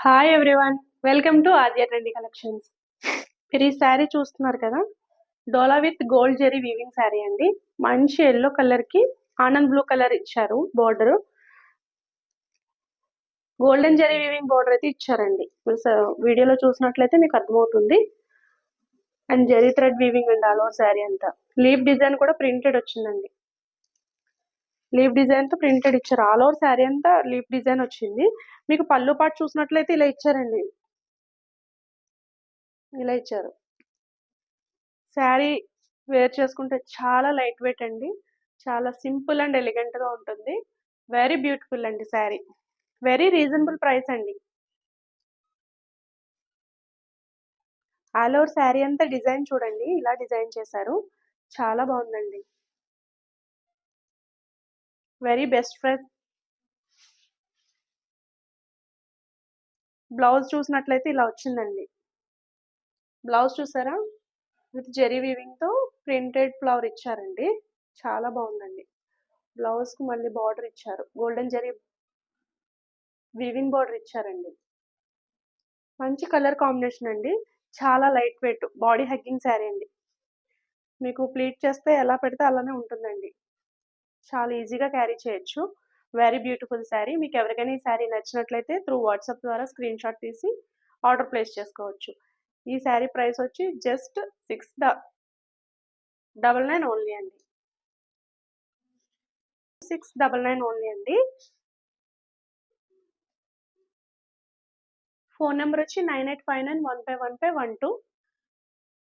Hi everyone, welcome to Aadya trendy collections. మీరు ఈ శారీ చూస్తున్నారు కదా, డోలా with gold zari weaving sari అండి. మంచి ఎల్లో కలర్ కి ఆనంద్ బ్లూ కలర్ ఇచ్చారు. Border golden zari weaving border అయితే ఇచ్చారండి. వీడియోలో చూసినట్లయితే మీకు అర్థమవుతుంది. అండ్ జెరీ థ్రెడ్ వీవింగ్ అండి ఆల్ ఓవర్ శారీ అంతా. లీఫ్ డిజైన్ కూడా ప్రింటెడ్ వచ్చిందండి. లీఫ్ డిజైన్ తో ప్రింటెడ్ ఇచ్చారు. ఆల్ ఓవర్ శారీ అంతా లీఫ్ డిజైన్ వచ్చింది. మీకు పళ్ళు పాటు చూసినట్లయితే ఇలా ఇచ్చారండి. ఇలా ఇచ్చారు. శారీ వేర్ చేసుకుంటే చాలా లైట్ వెయిట్ అండి. చాలా సింపుల్ అండ్ ఎలిగెంట్ గా ఉంటుంది. వెరీ బ్యూటిఫుల్ అండి శారీ. వెరీ రీజనబుల్ ప్రైస్ అండి. ఆల్ ఓవర్ శారీ అంతా డిజైన్ చూడండి, ఇలా డిజైన్ చేశారు. చాలా బాగుందండి. Very best price. బ్లౌజ్ చూసినట్లయితే ఇలా వచ్చిందండి. బ్లౌజ్ చూసారా, విత్ జెరీ వీవింగ్ తో ప్రింటెడ్ ఫ్లవర్ ఇచ్చారండి. చాలా బాగుందండి. బ్లౌజ్ కు మళ్ళీ బార్డర్ ఇచ్చారు. గోల్డెన్ జెరీ వీవింగ్ బార్డర్ ఇచ్చారండి. మంచి కలర్ కాంబినేషన్ అండి. చాలా light weight body hugging sari అండి. మీకు ప్లీట్ చేస్తే ఎలా పెడితే అలానే ఉంటుందండి. చాలా ఈజీగా క్యారీ చేయొచ్చు. Very beautiful sari. మీకు ఎవరికైనా ఈ శారీ నచ్చినట్లయితే త్రూ వాట్సాప్ ద్వారా స్క్రీన్ షాట్ తీసి ఆర్డర్ ప్లేస్ చేసుకోవచ్చు. ఈ శారీ ప్రైస్ వచ్చి జస్ట్ 699 ఓన్లీ అండి. 699 ఓన్లీ అండి. ఫోన్ నెంబర్ వచ్చి 9859151512.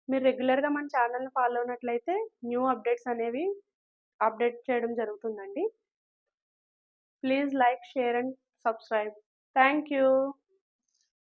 మీరు రెగ్యులర్గా మన ఛానల్ని ఫాలో అయినట్లయితే న్యూ అప్డేట్స్ అనేవి అప్డేట్ చేయడం జరుగుతుందండి. Please like, share and subscribe. Thank you.